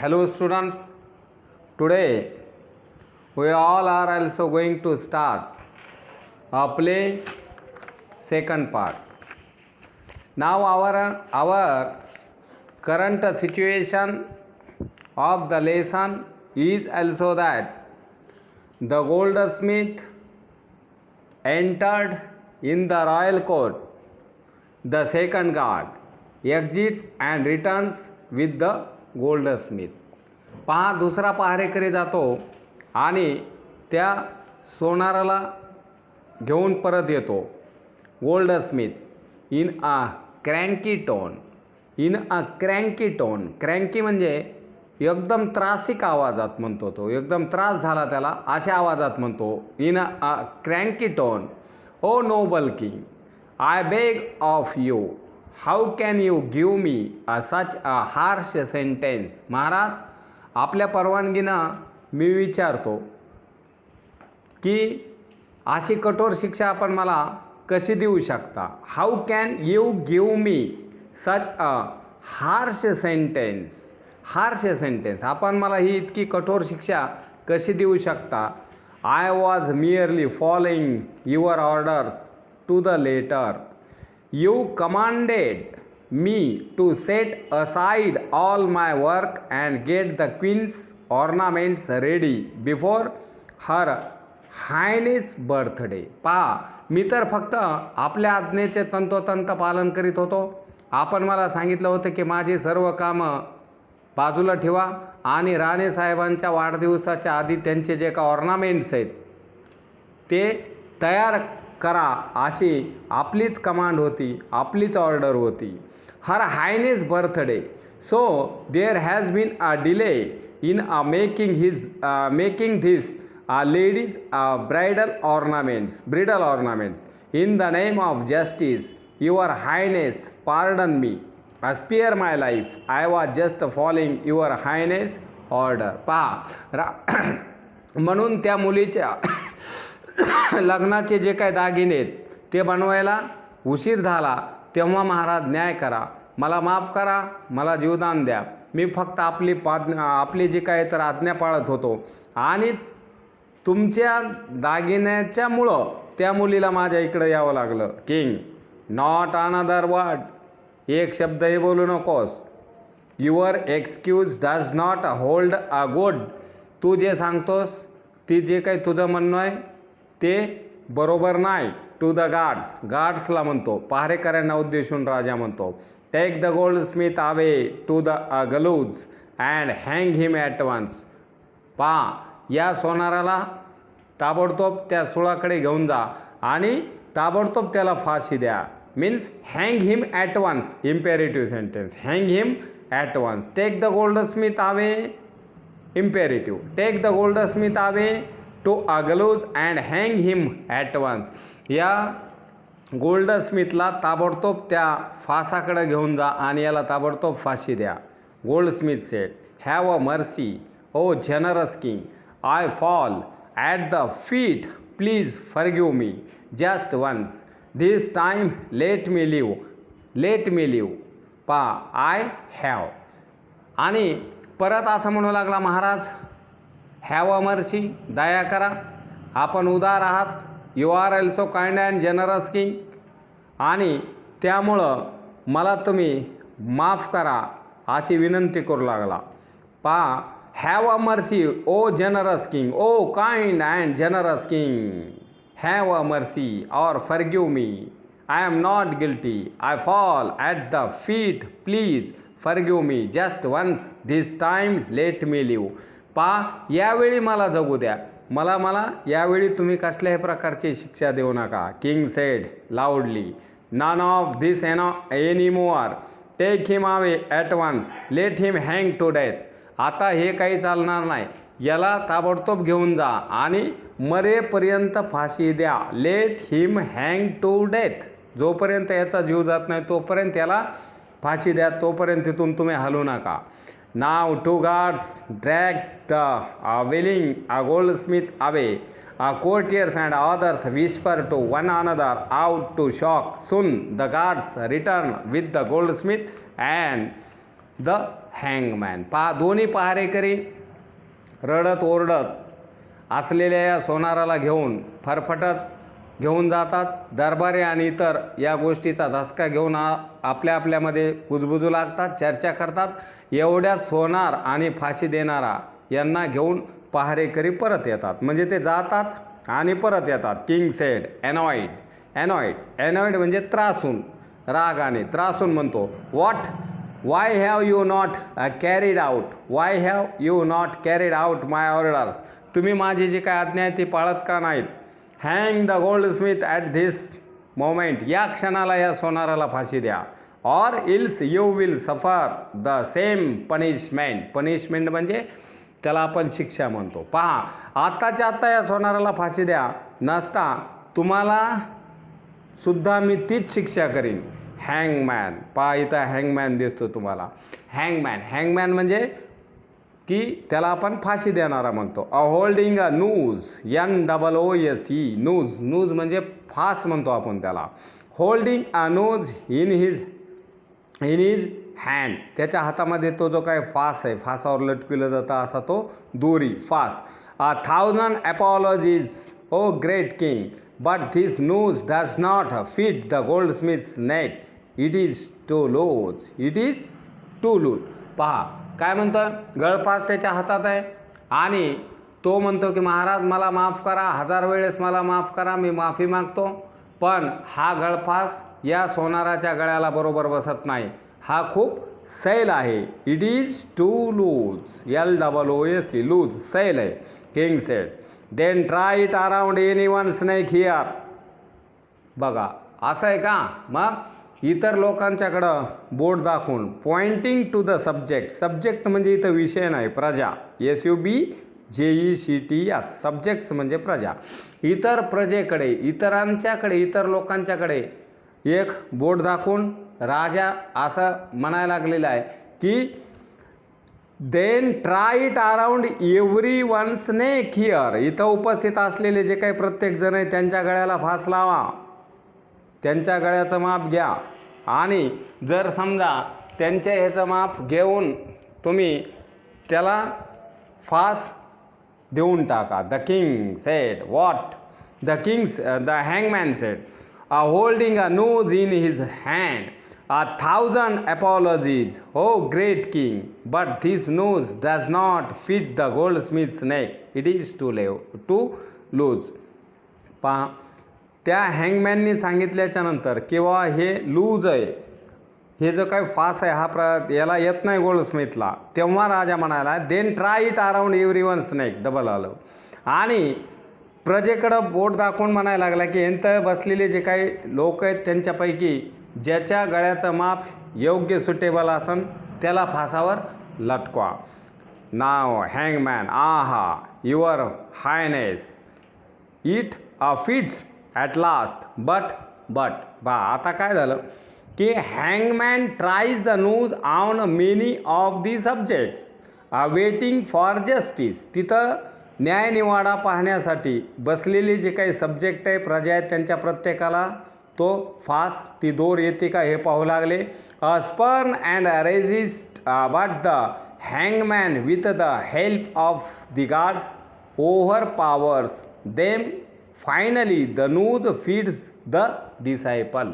Hello students, today we all are also going to start a play second part. Now our current situation of the lesson is also that the goldsmith entered in the royal court. The second guard exits and returns with the goldsmith. पहा, दुसरा पहारेकरी जातो आणि त्या सोनाराला घेऊन परत येतो. Goldsmith in a cranky tone. क्रँकी म्हणजे एकदम त्रासिक आवाजात म्हणतो तो, एकदम त्रास झाला त्याला अशा आवाजात म्हणतो. In a cranky tone, O noble king, I beg of you, how can you give me such a harsh sentence. महाराज, आपल्या परवानगीनं मी विचारतो की अशी कठोर शिक्षा आपण मला कशी देऊ शकता. How can you give me such a harsh sentence. आपण मला ही इतकी कठोर शिक्षा कशी देऊ शकता. I was merely following your orders to the letter. You commanded me to set aside all my work and get the queen's ornaments ready before her highness birthday. पहा, मी तर फक्त आपल्या आज्ञेचे तंतोतंत पालन करीत होतो. आपण मला सांगितलं होतं की माझी सर्व कामं बाजूला ठेवा आणि राणेसाहेबांच्या वाढदिवसाच्या आधी त्यांचे जे का ऑर्नामेंट्स आहेत ते तयार करा, अशी आपलीच कमांड होती, आपलीच ऑर्डर होती. Her highness birthday, so there has been a delay in a making this ladies bridal ornaments in the name of justice. Your highness pardon me, spare my life, I was just following your highness order. पहा, म्हणून त्या मुलीच्या लग्नाचे जे काय दागिने आहेत ते बनवायला उशीर झाला, तेव्हा महाराज न्याय करा, मला माफ करा, मला जीवदान द्या. मी फक्त आपली जी काय तर आज्ञा पाळत होतो आणि तुमच्या दागिन्याच्यामुळं त्या मुलीला माझ्या इकडं यावं लागलं. किंग, नॉट अनदर वर्ड, एक शब्दही बोलू नकोस. Your excuse does not hold a good. तू जे सांगतोस ती जे काही तुझं म्हणणं आहे ते बरोबर नाही. टू द गार्ड्सला म्हणतो, पहारेकऱ्यांना उद्देशून राजा म्हणतो. Take the goldsmith away to the gallows and hang him at once. पहा, या सोनाराला ताबडतोब त्या सुळाकडे घेऊन जा आणि ताबडतोब त्याला फाशी द्या. Means hang him at once, imperative sentence. Hang him at once. Take the goldsmith away, imperative. Take the goldsmith away to a gallows and hang him at once. या गोल्डस्मिथला ताबडतोब त्या फासाकडे घेऊन जा आणि याला ताबडतोब फाशी द्या. Goldsmith said, have a mercy O generous king, I fall at the feet, please forgive me just once. This time let me live. पहा, आय हॅव. आणि परत असं म्हणू लागला महाराज, हॅव अ मर्सी, दया करा, आपण उदार आहात. You are also kind and generous king, आणि त्यामुळं मला तुम्ही माफ करा अशी विनंती करू लागला. पहा, have a mercy O generous king, O kind and generous king, have a mercy or forgive me, I am not guilty, I fall at the feet, please forgive me just once. This time let me live. पहा, यावेळी मला जगू द्या, मला यावेळी तुम्ही कसल्याही प्रकारची शिक्षा देऊ नका. King said loudly, none of this any more. Take him away at once, let him hang to death. आता हे काही चालणार नाही, याला ताबडतोब घेऊन जा आणि मरेपर्यंत फाशी द्या. Let him hang to death. जोपर्यंत याचा जीव जात नाही तोपर्यंत याला फाशी द्या, तोपर्यंत तिथून तुम्ही हलू नका. Now two guards dragged the willing goldsmith away. Courtiers and others whisper to one another out to shock. Soon the guards return with the goldsmith and the हँगमॅन. पहा, दोन्ही पहारेकरी रडत ओरडत असलेल्या या सोनाराला घेऊन फरफटत घेऊन जातात. दरबारी आणि इतर या गोष्टीचा धसका घेऊन आपल्यामध्ये कुजबुजू लागतात, चर्चा करतात. एवढ्यात सोनार आणि फाशी देणारा यांना घेऊन पहारेकरी परत येतात. म्हणजे ते जातात आणि परत येतात. King sed annoyed. एनॉइड म्हणजे त्रासून, रागाने त्रासून म्हणतो. Y have you not carried out my orders. तुम्ही माझी जी काय आज्ञा आहे ती पाळत का नाहीत? Hang the Goldsmith at this moment. या क्षणाला या सोनाराला फाशी द्या. Or ills you will suffer the same punishment म्हणजे त्याला आपण शिक्षा म्हणतो. पहा, आत्ताच्या आत्ता या सोनाराला फाशी द्या, नसता तुम्हाला सुद्धा मी तीच शिक्षा करीन. हँगमॅन. पहा, इथं हँगमॅन दिसतो तुम्हाला. हँगमॅन म्हणजे की त्याला आपण फाशी देणारा म्हणतो. Holding a noose, NOOSE. Noose म्हणजे फास म्हणतो आपण त्याला. Holding a noose in his hand. त्याच्या हातामध्ये तो जो काय फास आहे, फासावर लटकविलं जातं असा तो दोरी, फास. 1000 apologies O great king, but this noose does not fit the goldsmith's neck. It is too loose. पहा काय म्हणतो, गळफास त्याच्या हातात आहे आणि तो म्हणतो की महाराज मला माफ करा, 1000 वेळेस मला माफ करा, मी माफी मागतो. पण हा गळफास या सोनाराच्या गळ्याला बरोबर बसत नाही. हा खूप सैल आहे. It is too loose. LOOSE loose, सैल आहे. King said then try it around anyone's neck here. बघा असं आहे का? मग इतर लोकांच्याकडं बोट दाखवून पॉइंटिंग टू द सब्जेक्ट म्हणजे इथं विषय नाही, प्रजा. SUBJECTS. सब्जेक्ट्स म्हणजे प्रजा. इतर प्रजेकडे, इतर लोकांच्याकडे एक बोट दाखवून राजा असं म्हणायला लागलेला आहे की then try it around everyone's neck here. इथं उपस्थित असलेले जे काही प्रत्येक जण आहे त्यांच्या गळ्याला फास लावा, त्यांच्या गळ्याचं माप घ्या आणि जर समजा त्यांच्या ह्याचं माप घेऊन तुम्ही त्याला फास देऊन टाका. The king sed the हँगमॅन sed holding a noose in his hand 1000 apologies, O great king, but this noose does not fit the goldsmith's neck. It is too loose. पहा, त्या हँगमॅननी सांगितल्याच्या नंतर किंवा हे लूज आहे, हे जो काही फास आहे हा याला येत नाही गोल्डस्मिथला, तेव्हा राजा म्हणाला then try it around everyone's neck. Double आलं आणि प्रजेकडं बोट दाखवून म्हणायला लागला की यांचं बसलेले जे काही लोक आहेत त्यांच्यापैकी ज्याच्या गळ्याचं माप योग्य सुटेबल असन त्याला फासावर लटकवा. Now hangman your highness it fits at last but आता काय झालं की hangman tries the noose on many of the subjects waiting for justice. तिथं न्यायनिवाडा पाहण्यासाठी बसलेले जे काही सब्जेक्ट आहे, प्रजा आहेत, त्यांच्या प्रत्येकाला तो फास, ती दोर येते का हे पाहू लागले. Spurn and resist but the hangman with the help of the guards overpowers them. Finally the noose fits the disciple.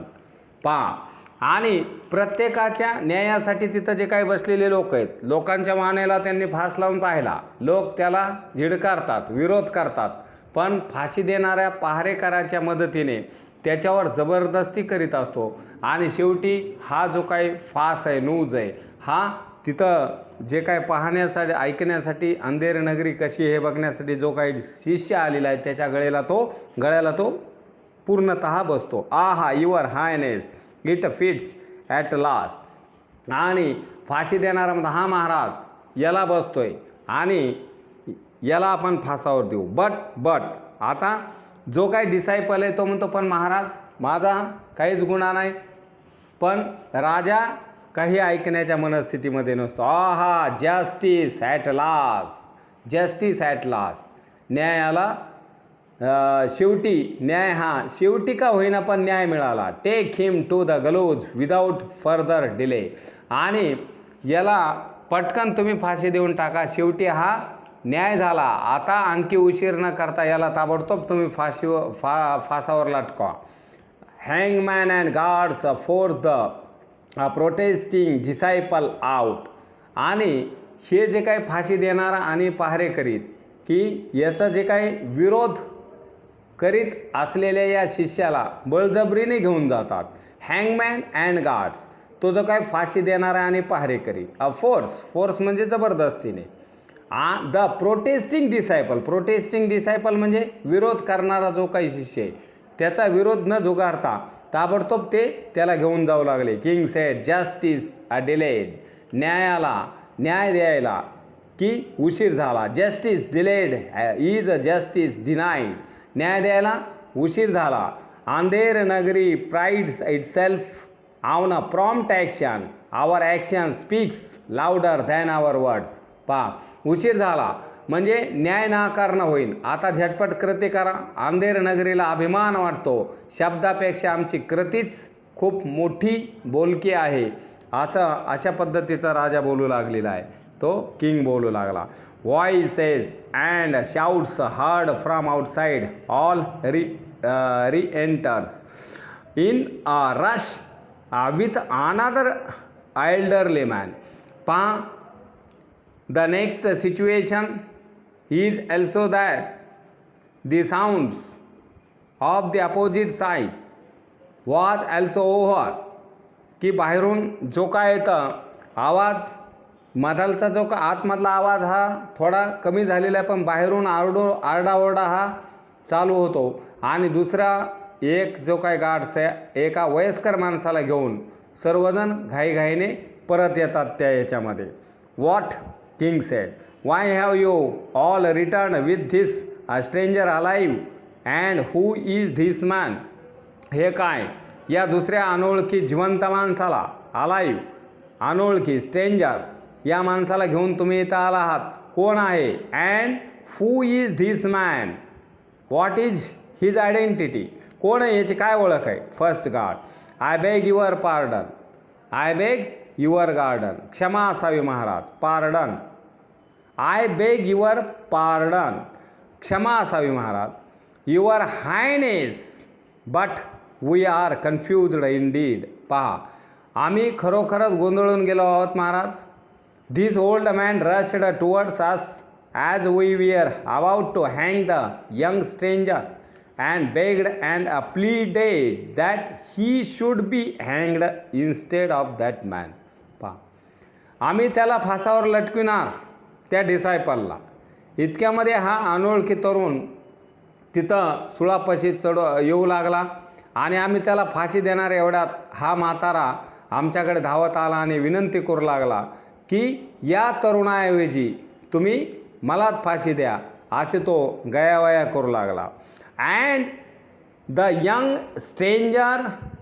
आणि प्रत्येकाच्या न्यायासाठी तिथं जे काही बसलेले लोक आहेत, लोकांच्या मानेला त्यांनी फास लावून पाहिला, लोक त्याला झिडकारतात, विरोध करतात, पण फाशी देणाऱ्या पहारेकराच्या मदतीने त्याच्यावर जबरदस्ती करीत असतो आणि शेवटी हा जो काही फास आहे, नूज आहे, हा तिथं जे काय पाहण्यासाठी, ऐकण्यासाठी, अंधेर नगरी कशी हे बघण्यासाठी जो काही शिष्य आलेला आहे त्याच्या गळ्याला तो पूर्णतः बसतो. Your highness it fits at last. आणि फाशी देणारा म्हणतो हा महाराज याला बसतोय आणि याला आपण फासावर देऊ. बट आता जो काही डिसायपल आहे तो म्हणतो पण महाराज माझा काहीच गुन्हा नाही. पण राजा काही ऐकण्याच्या मनस्थितीमध्ये नसतो. Justice at last. न्यायाला शेवटी का होईना पण न्याय मिळाला. Take him to the gallows without further delay. आणि याला पटकन तुम्ही फाशी देऊन टाका, शेवटी हा न्याय झाला, आता आणखी उशीर न करता याला ताबडतोब तुम्ही फासावर लटकवा. Hangman and guards force the protesting disciple out. आणि हे जे काही फाशी देणारा आणि पहारेकरीत की याचा जे काही विरोध करीत असलेल्या या शिष्याला बळजबरीने घेऊन जातात. हँगमॅन अँड गार्ड्स, तो जो काय फाशी देणारा आणि पहारेकरी. फोर्स म्हणजे जबरदस्तीने. द प्रोटेस्टिंग डिसायपल म्हणजे विरोध करणारा जो काही शिष्य आहे त्याचा विरोध न झुगारता ताबडतोब ते त्याला घेऊन जाऊ लागले. King said justice delayed. न्याय द्यायला की उशीर झाला. Justice delayed is justice denied. न्याय द्यायला उशीर झाला. Andher Nagari prides itself on a prompt action. Our action speaks louder than our words. पहा, उशीर झाला म्हणजे न्याय नाकारणं होईल. आता झटपट कृती करा. अंधेर नगरीला अभिमान वाटतो. शब्दापेक्षा आमची कृतीच खूप मोठी बोलकी आहे. अशा पद्धतीचा राजा बोलू लागलेला आहे. तो किंग बोलू लागला. Voices and shouts heard from outside. All re-enters in a rush with another elderly man. पहा, the next situation is also that the sounds of the opposite side was also over. की बाहेरून जो काय येतं आवाज, मधालचा जो का आतमधला आवाज हा थोडा कमी झालेला आहे, पण बाहेरून आरडाओरडा हा चालू होतो. आणि दुसरा एक जो काय गार्ड्स आहे एका वयस्कर माणसाला घेऊन सर्वजण घाईघाईने परत येतात त्या याच्यामध्ये. What king sed, Y have you all return with this stranger alive and who is this man. हे काय, या दुसऱ्या अनोळखी जिवंत माणसाला, अलाइव्ह अनोळखी स्ट्रेंजर, या माणसाला घेऊन तुम्ही इथं आला आहात, कोण आहे. And who is this man, what is his identity, कोण आहे, याची काय ओळख आहे. First guard, I beg your pardon. I beg your garden, क्षमा असावी महाराज. Pardon, I beg your pardon, क्षमा असावी महाराज. Your highness, but we are confused indeed. पहा, आम्ही खरोखरच गोंधळून गेलो आहोत महाराज. This old man rushed towards us as we were about to hang the young stranger and begged and pleaded that he should be hanged instead of that man. पहा, आम्ही त्याला फासावर लटकविणार त्या डिसायपलला. इतक्यामध्ये हा अनोळखी तरुण तिथं सुळापाशी येऊ लागला आणि आम्ही त्याला फाशी देणार एवढ्यात हा म्हातारा आमच्याकडे धावत आला आणि विनंती करू लागला की या तरुणाऐवजी तुम्ही मलाच फाशी द्या, असे तो गयावया करू लागला. And the young stranger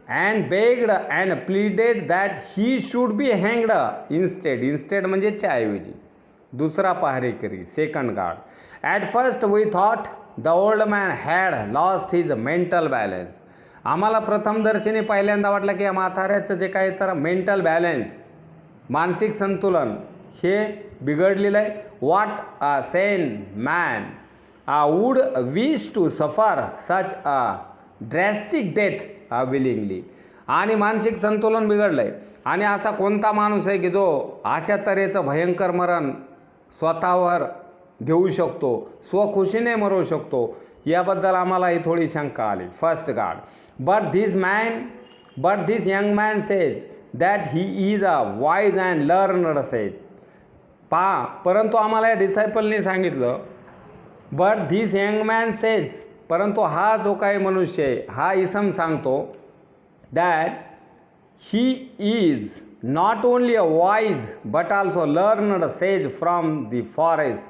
and begged and pleaded that he should be हँगड इन्स्टेड म्हणजे ऐवजी. दुसरा पहारेकरी, second guard. At first we thought the old man had lost his mental balance. आम्हाला प्रथमदर्शनी पहिल्यांदा वाटलं की या म्हाताऱ्याचं जे काही तर मेंटल बॅलन्स, मानसिक संतुलन हे बिघडलेलं आहे. What a sane man would wish to suffer such a ड्रॅस्टिक death willingly. आणि मानसिक संतुलन बिघडलं आहे. आणि असा कोणता माणूस आहे की जो अशा तऱ्हेचं भयंकर मरण स्वतःवर घेऊ शकतो, स्वखुशीने मरू शकतो, याबद्दल आम्हालाही थोडी शंका आली. First guard, but this young man says that he is a wise and learned says. पहा, परंतु आम्हाला या डिसायपलने सांगितलं, but this young man says, परंतु हा जो काही मनुष्य आहे हा इसम सांगतो that he is not only a wise but also learned says from the forest.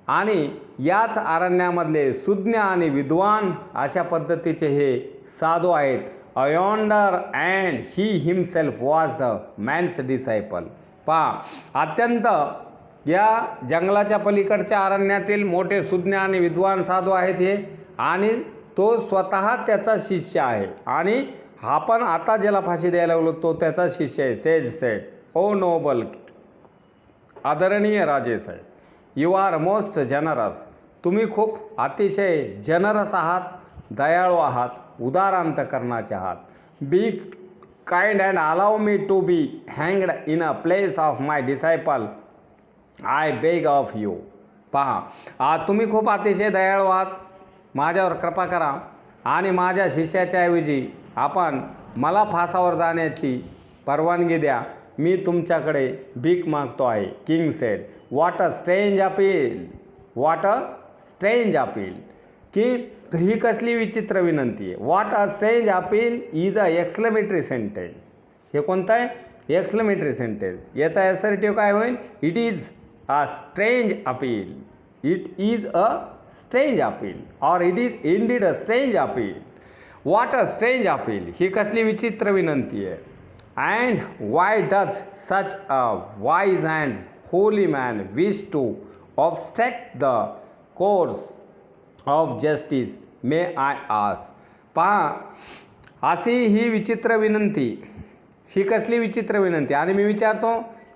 आणि याच अरण्यामधले सुज्ञ आणि विद्वान अशा पद्धतीचे हे साधू आहेत. Yonder and he himself was the man's disciple. पहा, अत्यंत या जंगलाच्या पलीकडच्या अरण्यातील मोठे सुज्ञ आणि विद्वान साधू आहेत हे, आणि तो स्वतः त्याचा शिष्य आहे. आणि हा पण आता ज्याला फाशी द्यायला लागलो तो त्याचा शिष्य आहे. सेज सेड, ओ नोबल आदरणीय राजेसाहेब, यू आर मोस्ट जनरस. तुम्ही खूप अतिशय जनरस आहात, दयाळू आहात, उदार अंतकरणाचे आहात. Be kind and allow me to be हँग्ड in a place of my disciple, I beg of you. पहा, तुम्ही खूप अतिशय दयाळू आहात, माझ्यावर कृपा करा आणि माझ्या शिष्याच्या ऐवजी आपण मला फासावर जाण्याची परवानगी द्या. मी तुमच्याकडे भीक मागतो आहे. King said, what a strange appeal, what a strange appeal. की ही कसली विचित्र विनंती आहे. What a strange appeal is a exclamatory sentence. हे कोणतं आहे? Exclamatory sentence. याचा ॲसर्टिव्ह काय होईल? It is a strange appeal. It is a strange appeal or it is indeed a strange appeal. What a strange appeal. ही कसली विचित्र विनंती आहे. And why does such a wise and Holy man wish to obstruct the course of justice may I ask. पहा, अशी ही विचित्र विनंती, ही कसली विचित्र विनंती. आणि मी विचारतो,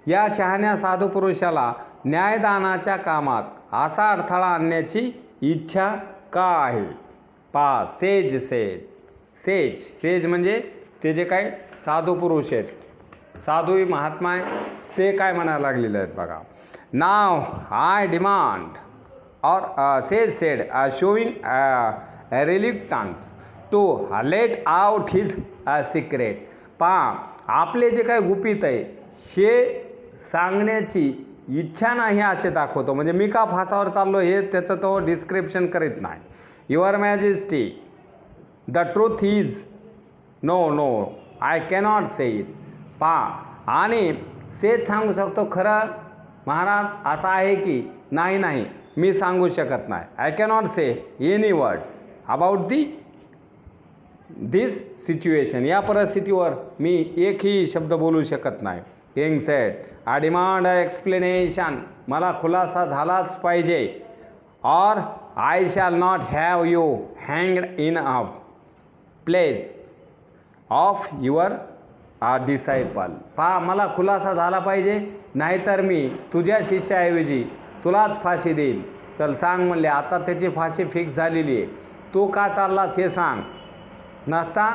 या शहाण्या साधू पुरुषाला न्यायदानाच्या कामात असा अडथळा आणण्याची इच्छा का आहे. पहा, सेज सेड. सेज, सेज म्हणजे ते जे काय साधू पुरुष आहेत, साधू महात्मा आहे, ते काय म्हणायला लागलेले आहेत बघा. Now I demand or says said showing reluctance to let out his secret. पहा, आपले जे काय गुपित आहे हे सांगण्याची इच्छा नाही असे दाखवतो. म्हणजे मी का फासावर चाललो हे त्याचं तो डिस्क्रिप्शन करीत नाही. Your majesty, the truth is no no I cannot say it. पहा, आणि सेज सांगू शकतो, खरं महाराज असं आहे की नाही नाही मी सांगू शकत नाही. I cannot say any word about this situation. या परिस्थितीवर मी एकही शब्द बोलू शकत नाही. King said, I demand a explanation. मला खुलासा झालाच पाहिजे. Or I shall not have you हँग्ड in a place of your disciple. पहा, मला खुलासा झाला पाहिजे, नाहीतर मी तुझ्या शिष्याऐवजी तुलाच फाशी देईल. चल सांग म्हणले. आता त्याची फाशी फिक्स झालेली आहे. तू का चाललास हे सांग. नसता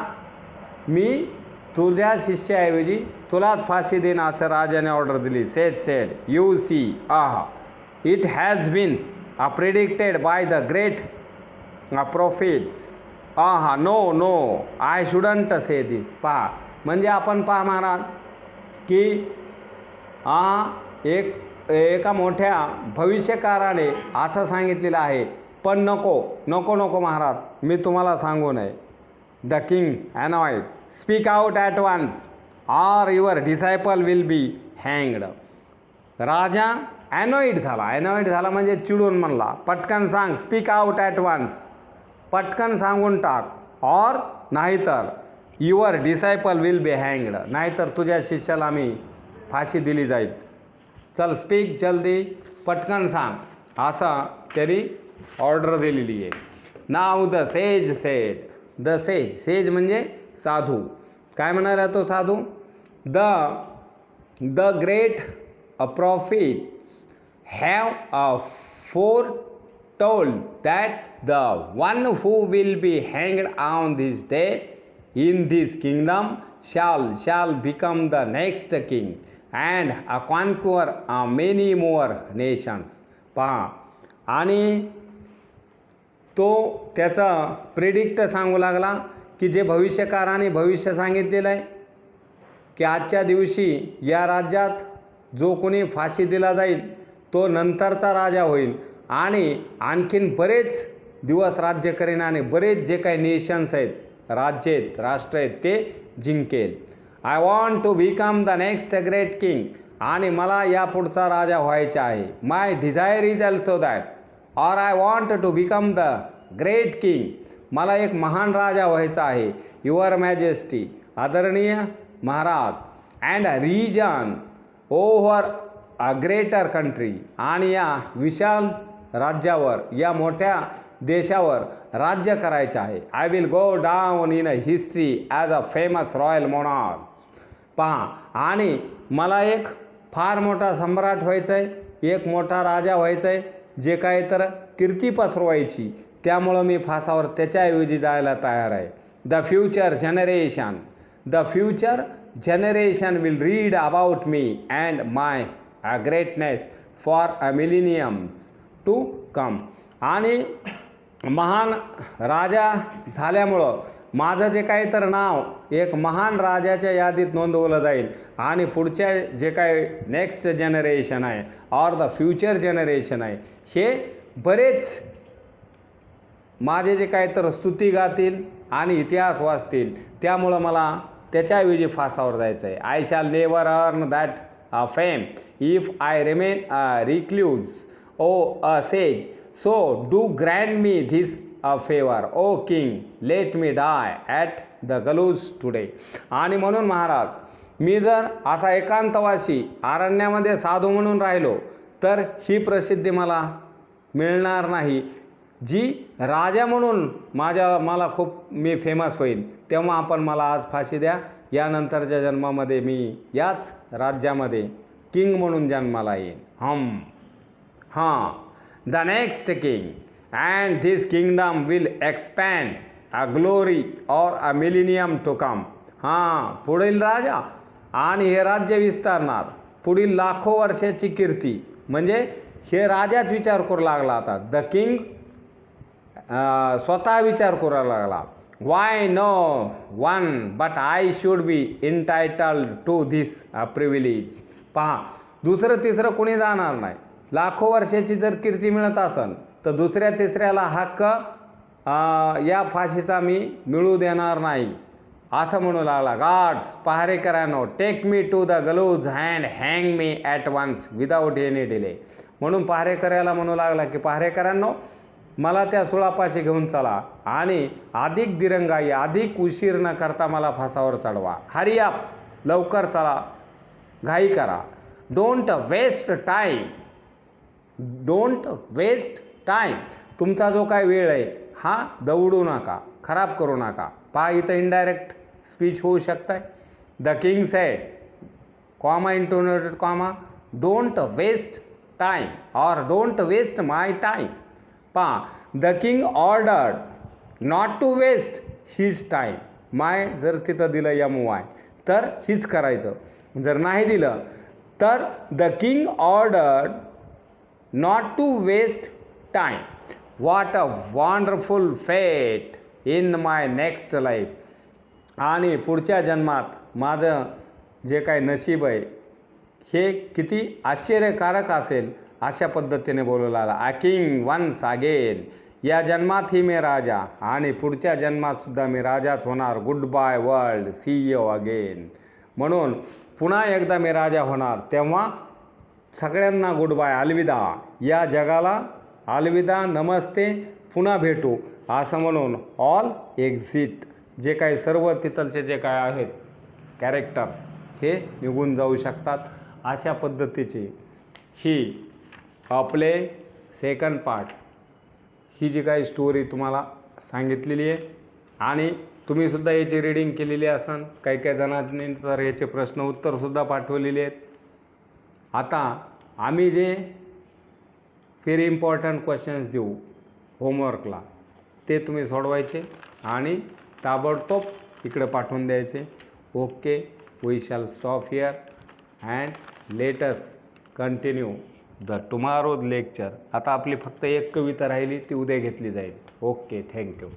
मी तुझ्या शिष्याऐवजी तुलाच फाशी देईन असं राजाने ऑर्डर दिली. Said you see it has been predicted by the great prophets. No no I shouldn't say this. पहा, म्हणजे आपण पहा महाराज की एका मोठ्या भविष्यकाराने असं सांगितलेलं आहे, पण नको नको नको महाराज, मी तुम्हाला सांगू नये. The king annoyed, speak out at once or your disciple will be हँग्ड. राजा ॲनॉइड झाला. ॲनॉइड झाला म्हणजे चिडून म्हणला, पटकन सांग. स्पीक आउट ॲट वन्स, पटकन सांगून टाक. ऑर नाहीतर युअर डिसायपल विल बी हँग्ड, नाहीतर तुझ्या शिष्याला मी फाशी दिली जाईल. चल स्पीक, जल्दी, पटकन सांग, असा त्यांनी ऑर्डर दिलेली आहे. Now the sage said. The sage, sage म्हणजे साधू. काय म्हणाला तो साधू? The great prophets have foretold that the one who will be हँग्ड on this day in this kingdom shall become the next king and conquer many more nations. पहा, आणि तो त्याचा प्रेडिक्ट सांगू लागला की जे भविष्यकाराने भविष्य सांगितलेलं आहे की आजच्या दिवशी या राज्यात जो कोणी फाशी दिला जाईल तो नंतरचा राजा होईल आणि आणखीन बरेच दिवस राज्य करेन आणि बरेच जे काही नेशन्स आहेत, राज्य आहेत, राष्ट्र आहेत, ते जिंकेल. I want to become the next great king. आणि मला या पुढचा राजा व्हायचा आहे. My desire is also that. और I want to become the great king. मला एक महान राजा व्हायचा आहे. युअर मॅजेस्टी, आदरणीय महाराज. And reign over a greater country. आणि या विशाल राज्यावर, या मोठ्या देशावर राज्य करायचे आहे. I will go down in a history as a famous royal monarch. पहा, आणि मला एक फार मोठा सम्राट व्हायचा आहे, एक मोठा राजा व्हायचा आहे, जे काय तर कीर्ती पसरवायची, त्यामुळं मी फासावर त्याच्याऐवजी जायला तयार आहे. The future generation will read about me and my greatness for a millenniums to come. आणि महान राजा झाल्यामुळं माझं जे काही तर नाव एक महान राजाच्या यादीत नोंदवलं जाईल आणि पुढच्या जे काय नेक्स्ट जनरेशन आहे ऑर द फ्युचर जनरेशन आहे, हे बरेच माझे जे काय तर स्तुती गातील आणि इतिहास वाचतील. त्यामुळं मला त्याच्याऐवजी फासावर जायचं आहे. I shall never earn that fame if I remain a recluse O a sage. So do grant me this a favour O king, let me die at the gallows today. आणि म्हणून महाराज, मी जर असा एकांतवासी अरण्यामध्ये साधू म्हणून राहिलो तर ही प्रसिद्धी मला मिळणार नाही, जी राजा म्हणून मला खूप मी फेमस होईल. तेव्हा आपण मला आज फाशी द्या. यानंतरच्या जन्मामध्ये मी याच राज्यामध्ये किंग म्हणून जन्माला येईन. The next king and this kingdom will expand a glory or a millennium to come. पुढील राजा आणि हे राज्य विस्तारणार पुढील लाखो वर्षाची कीर्ती. म्हणजे हे राजाच विचार करू लागला आता. द किंग स्वतः विचार करू लागला. Why no one but I should be entitled to this privilege. पहा, दुसरं तिसरं कोणी जाणार नाही. लाखो वर्षाची जर कीर्ती मिळत असेल तर दुसऱ्या तिसऱ्याला हक्क या फाशीचा मी मिळू देणार नाही, असं म्हणू लागला. गार्ड्स, पहारेकरांनो, take me to the gallows and hang me at once without any delay. म्हणून पहारेकऱ्याला म्हणू लागला की पहारेकरांनो, मला त्या सुळापाशी घेऊन चला आणि अधिक दिरंगाई, अधिक उशीर न करता मला फासावर चढवा. हरी अप, लवकर चला, घाई करा. Don't waste time. तुमचा जो काय वेळ आहे हा दवडू नका, खराब करू नका. पहा, इथं इनडायरेक्ट स्पीच होऊ शकतं. The king said, comma intonated comma, don't waste time or don't waste my time. पहा, the king ordered not to waste his time. माय जर तिथं दिलं MY तर हीच करायचं, जर नाही दिलं तर the king ordered not to waste time. What a wonderful fate in my next life. आणि पुढच्या जन्मात माझं जे काय नशीब आहे हे किती आश्चर्यकारक असेल, अशा पद्धतीने बोलू लागला. आ किंग वन्स अगेन. या जन्मातही मी राजा आणि पुढच्या जन्मातसुद्धा मी राजाच होणार. Goodbye world, see you again. म्हणून पुन्हा एकदा मी राजा होणार, तेव्हा सगळ्यांना गुड बाय, अलविदा. या जगाला अलविदा, नमस्ते, पुन्हा भेटू, असं म्हणून ऑल एक्झिट. जे काही सर्व तिथलचे जे काय आहेत कॅरेक्टर्स हे निघून जाऊ शकतात. अशा पद्धतीची ही आपले सेकंड पार्ट, ही जी काही स्टोरी तुम्हाला सांगितलेली आहे आणि तुम्हीसुद्धा याची रीडिंग केलेली असाल. काही काही जणांनी तर याचे प्रश्न उत्तरसुद्धा पाठवलेले आहेत. आता आम्ही जे व्हेरी इम्पॉर्टंट क्वेश्चन्स देऊ होमवर्कला, ते तुम्ही सोडवायचे आणि ताबडतोब इकडे पाठवून द्यायचे. Okay, we shall stop here and let us continue the tomorrow's lecture. आता आपली फक्त एक कविता राहिली, ती उद्या घेतली जाईल. Okay, thank you.